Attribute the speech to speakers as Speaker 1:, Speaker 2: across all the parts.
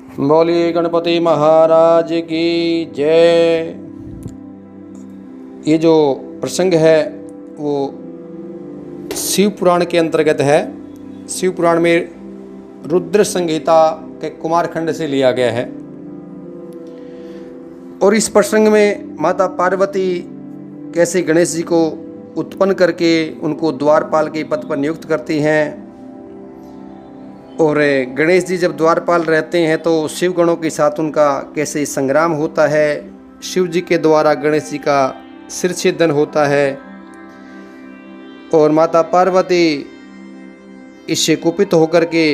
Speaker 1: बोलिए गणपति महाराज की जय। ये जो प्रसंग है वो शिव पुराण के अंतर्गत है। शिव पुराण में रुद्र संहिता के कुमारखंड से लिया गया है। और इस प्रसंग में माता पार्वती कैसे गणेश जी को उत्पन्न करके उनको द्वारपाल के पद पर नियुक्त करती हैं। और गणेश जी जब द्वारपाल रहते हैं तो शिव गणों के साथ उनका कैसे संग्राम होता है। शिव जी के द्वारा गणेश जी का सिरछेदन होता है और माता पार्वती इससे कुपित होकर के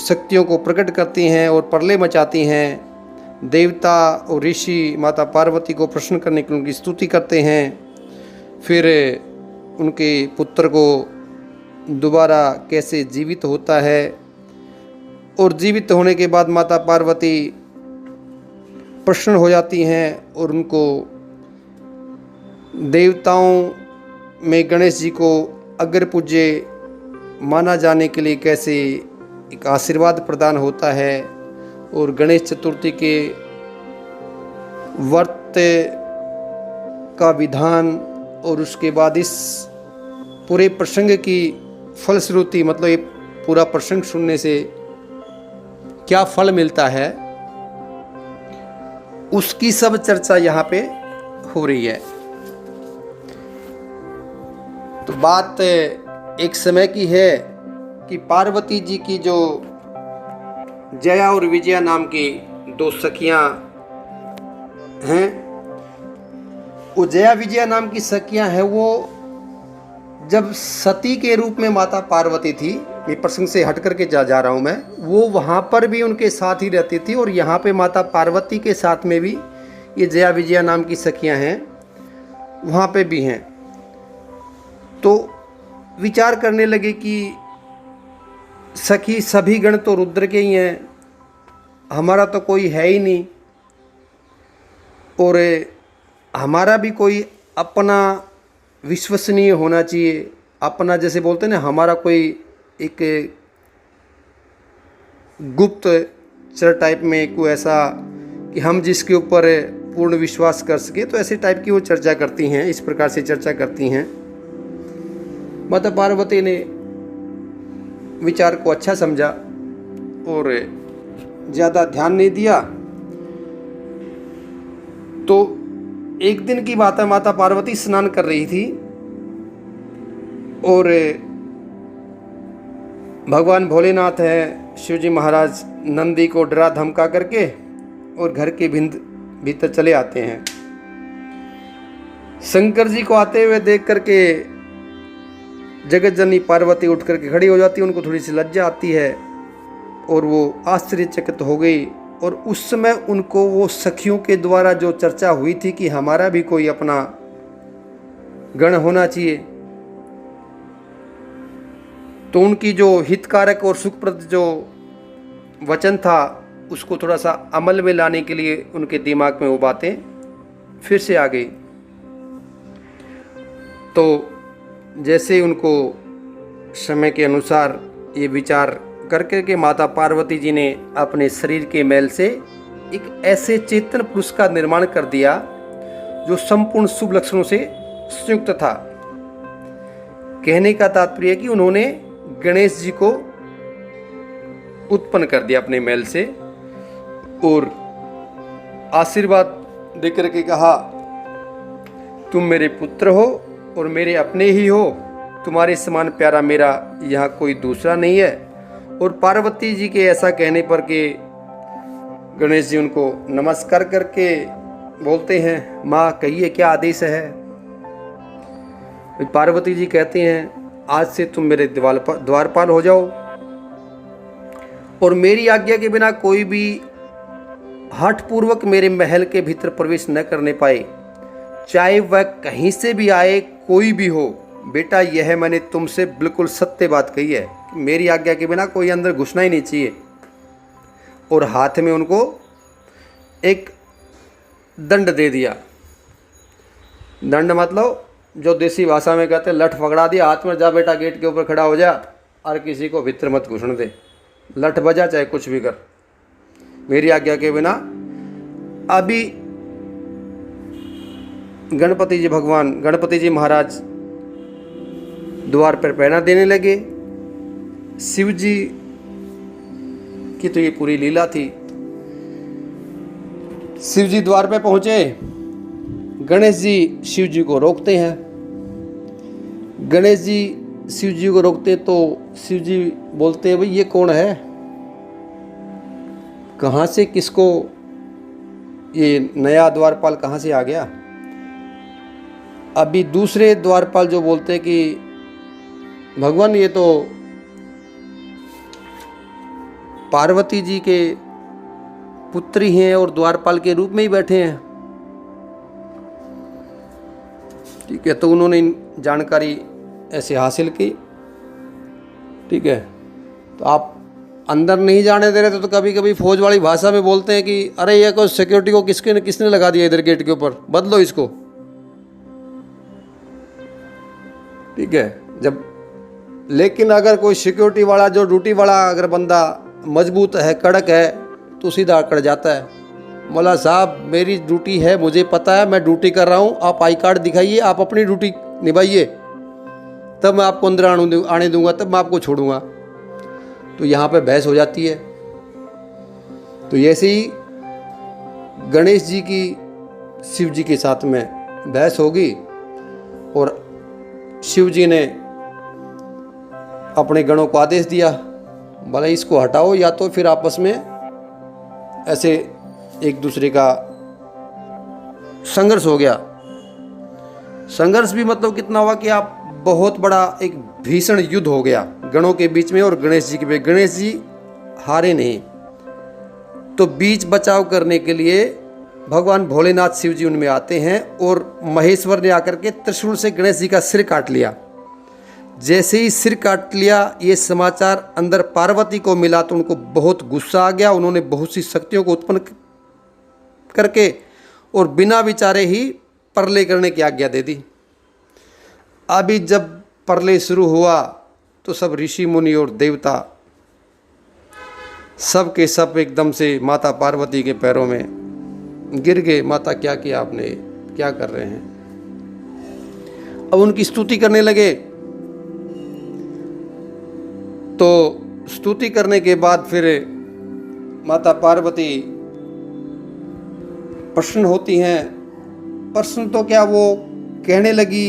Speaker 1: शक्तियों को प्रकट करती हैं और प्रलय मचाती हैं। देवता और ऋषि माता पार्वती को प्रसन्न करने की उनकी स्तुति करते हैं। फिर उनके पुत्र को दोबारा कैसे जीवित होता है और जीवित होने के बाद माता पार्वती प्रसन्न हो जाती हैं और उनको देवताओं में गणेश जी को अग्र पूज्य माना जाने के लिए कैसे एक आशीर्वाद प्रदान होता है। और गणेश चतुर्थी के व्रत का विधान और उसके बाद इस पूरे प्रसंग की फलश्रुति, मतलब ये पूरा प्रसंग सुनने से क्या फल मिलता है, उसकी सब चर्चा यहाँ पे हो रही है। तो बात एक समय की है कि पार्वती जी की जो जया और विजया नाम की दो सखियां हैं, वो जया विजया नाम की सखियां हैं, वो जब सती के रूप में माता पार्वती थी, ये प्रसंग से हट करके जा रहा हूँ मैं, वो वहाँ पर भी उनके साथ ही रहती थी और यहाँ पे माता पार्वती के साथ में भी ये जया विजया नाम की सखियां हैं, वहाँ पे भी हैं। तो विचार करने लगे कि सखी सभी गण तो रुद्र के ही हैं, हमारा तो कोई है ही नहीं और हमारा भी कोई अपना विश्वसनीय होना चाहिए, अपना जैसे बोलते हैं ना, हमारा कोई एक गुप्त चर टाइप में कोई ऐसा कि हम जिसके ऊपर पूर्ण विश्वास कर सके, तो ऐसे टाइप की वो चर्चा करती हैं, इस प्रकार से चर्चा करती हैं। माता पार्वती ने विचार को अच्छा समझा और ज़्यादा ध्यान नहीं दिया। तो एक दिन की बात है, माता पार्वती स्नान कर रही थी और भगवान भोलेनाथ है, शिवजी महाराज नंदी को डरा धमका करके और घर के भीतर चले आते हैं। शंकर जी को आते हुए देख करके जगत जननी पार्वती उठ करके खड़ी हो जाती है। उनको थोड़ी सी लज्जा आती है और वो आश्चर्यचकित हो गई। और उस समय उनको वो सखियों के द्वारा जो चर्चा हुई थी कि हमारा भी कोई अपना गण होना चाहिए, तो उनकी जो हितकारक और सुखप्रद जो वचन था उसको थोड़ा सा अमल में लाने के लिए उनके दिमाग में वो बातें फिर से आ गई। तो जैसे उनको समय के अनुसार ये विचार करके के माता पार्वती जी ने अपने शरीर के मैल से एक ऐसे चेतन पुरुष का निर्माण कर दिया जो संपूर्ण शुभ लक्षणों से संयुक्त था। कहने का तात्पर्य कि उन्होंने गणेश जी को उत्पन्न कर दिया अपने मैल से और आशीर्वाद देकर के कहा, तुम मेरे पुत्र हो और मेरे अपने ही हो, तुम्हारे समान प्यारा मेरा यहाँ कोई दूसरा नहीं है। और पार्वती जी के ऐसा कहने पर के गणेश जी उनको नमस्कार करके बोलते हैं, माँ कहिए क्या आदेश है। पार्वती जी कहते हैं, आज से तुम मेरे द्वारपाल हो जाओ और मेरी आज्ञा के बिना कोई भी हठपूर्वक मेरे महल के भीतर प्रवेश न करने पाए, चाहे वह कहीं से भी आए, कोई भी हो। बेटा यह मैंने तुमसे बिल्कुल सत्य बात कही है, मेरी आज्ञा के बिना कोई अंदर घुसना ही नहीं चाहिए। और हाथ में उनको एक दंड दे दिया। दंड मतलब जो देसी भाषा में कहते हैं लठ पकड़ा दिया, हाथ में, जा बेटा गेट के ऊपर खड़ा हो जा और किसी को भीतर मत घुसने दे, लठ बजा चाहे कुछ भी कर। मेरी आज्ञा के बिना। अभी गणपति जी, भगवान गणपति जी महाराज द्वार पर पैना देने लगे। शिव जी की तो ये पूरी लीला थी। शिव जी द्वार पे पहुंचे, गणेश जी शिव जी को रोकते हैं। गणेश जी शिव जी को रोकते तो शिव जी बोलते हैं, भाई ये कौन है, कहाँ से, किसको, ये नया द्वारपाल कहाँ से आ गया। अभी दूसरे द्वारपाल जो बोलते हैं कि भगवान ये तो पार्वती जी के पुत्री हैं और द्वारपाल के रूप में ही बैठे हैं। ठीक है, तो उन्होंने जानकारी ऐसे हासिल की। ठीक है, तो आप अंदर नहीं जाने दे रहे थे, तो कभी कभी फौज वाली भाषा में बोलते हैं कि अरे ये को सिक्योरिटी को किसने लगा दिया इधर गेट के ऊपर, बदलो इसको। ठीक है, जब लेकिन अगर कोई सिक्योरिटी वाला जो ड्यूटी वाला अगर बंदा मजबूत है, कड़क है, तो सीधा अकड़ जाता है। मौला साहब मेरी ड्यूटी है, मुझे पता है, मैं ड्यूटी कर रहा हूँ, आप आई कार्ड दिखाइए, आप अपनी ड्यूटी निभाइए, तब मैं आपको अंदर आने दूंगा, तब मैं आपको छोड़ूंगा। तो यहाँ पे बहस हो जाती है। तो ऐसे ही गणेश जी की शिव जी के साथ में बहस होगी और शिव जी ने अपने गणों को आदेश दिया, भले इसको हटाओ या तो फिर आपस में ऐसे एक दूसरे का संघर्ष हो गया। संघर्ष भी मतलब कितना हुआ कि आप बहुत बड़ा एक भीषण युद्ध हो गया गणों के बीच में और गणेश जी के बीच। गणेश जी हारे नहीं, तो बीच बचाव करने के लिए भगवान भोलेनाथ शिव जी उनमें आते हैं और महेश्वर ने आकर के त्रिशूल से गणेश जी का सिर काट लिया। जैसे ही सिर काट लिया, ये समाचार अंदर पार्वती को मिला तो उनको बहुत गुस्सा आ गया। उन्होंने बहुत सी शक्तियों को उत्पन्न करके और बिना विचारे ही प्रलय करने की आज्ञा दे दी। अभी जब प्रलय शुरू हुआ तो सब ऋषि मुनि और देवता सब के सब एकदम से माता पार्वती के पैरों में गिर गए। माता क्या किया आपने, क्या कर रहे हैं। अब उनकी स्तुति करने लगे। तो स्तुति करने के बाद फिर माता पार्वती प्रसन्न होती हैं। प्रसन्न तो क्या, वो कहने लगी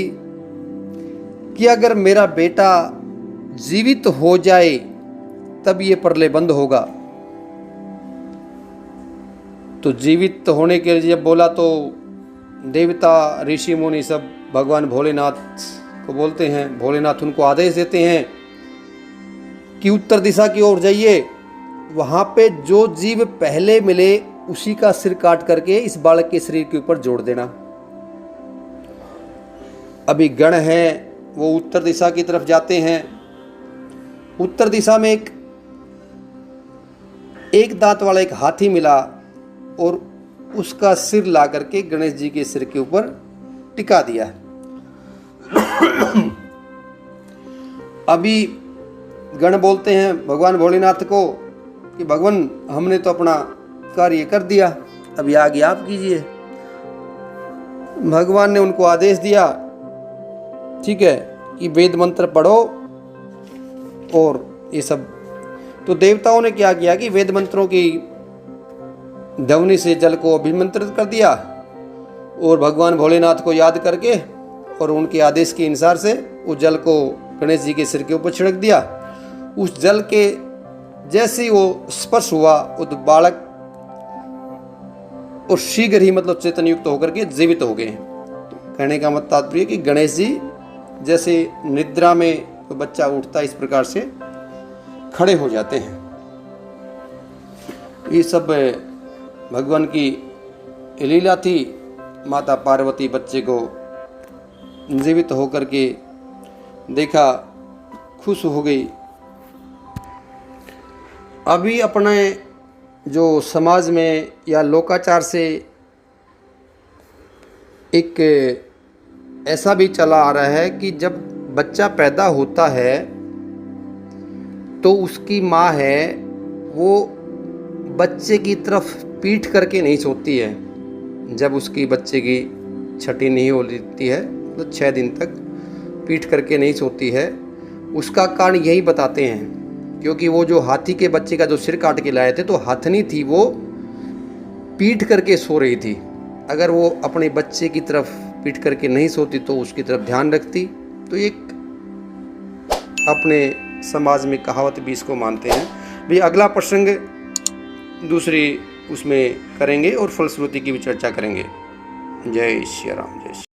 Speaker 1: कि अगर मेरा बेटा जीवित हो जाए तब ये प्रलय बंद होगा। तो जीवित होने के लिए जब बोला तो देवता ऋषि मुनि सब भगवान भोलेनाथ को बोलते हैं। भोलेनाथ उनको आदेश देते हैं कि उत्तर दिशा की ओर जाइए, वहाँ पे जो जीव पहले मिले उसी का सिर काट करके इस बालक के शरीर के ऊपर जोड़ देना। अभी गण हैं वो उत्तर दिशा की तरफ जाते हैं। उत्तर दिशा में एक दांत वाला एक हाथी मिला और उसका सिर ला करके गणेश जी के सिर के ऊपर टिका दिया। अभी गण बोलते हैं भगवान भोलेनाथ को कि भगवान हमने तो अपना कार्य कर दिया, अभी आगे आप कीजिए। भगवान ने उनको आदेश दिया, ठीक है, कि वेद मंत्र पढ़ो और ये सब। तो देवताओं ने क्या किया कि वेद मंत्रों की ध्वनि से जल को अभिमंत्रित कर दिया और भगवान भोलेनाथ को याद करके और उनके आदेश के अनुसार से उस जल को गणेश जी के सिर के ऊपर छिड़क दिया। उस जल के जैसे ही वो स्पर्श हुआ, वो बालक और शीघ्र ही मतलब चेतन युक्त होकर के जीवित हो गए। तो कहने का मतलब तात्पर्य कि गणेश जी जैसे निद्रा में कोई बच्चा उठता है, इस प्रकार से खड़े हो जाते हैं। ये सब भगवान की लीला थी। माता पार्वती बच्चे को जीवित होकर के देखा, खुश हो गई। अभी अपने जो समाज में या लोकाचार से एक ऐसा भी चला आ रहा है कि जब बच्चा पैदा होता है तो उसकी माँ है वो बच्चे की तरफ पीठ करके नहीं सोती है। जब उसकी बच्चे की छठी नहीं हो लेती है तो 6 दिन तक पीठ करके नहीं सोती है। उसका कारण यही बताते हैं, क्योंकि वो जो हाथी के बच्चे का जो सिर काट के लाए थे तो हथनी थी, वो पीठ करके सो रही थी। अगर वो अपने बच्चे की तरफ पीठ करके नहीं सोती तो उसकी तरफ ध्यान रखती। तो एक अपने समाज में कहावत भी इसको मानते हैं। भी अगला प्रसंग दूसरी उसमें करेंगे और फलश्रुति की भी चर्चा करेंगे। जय श्री राम, जय श्री।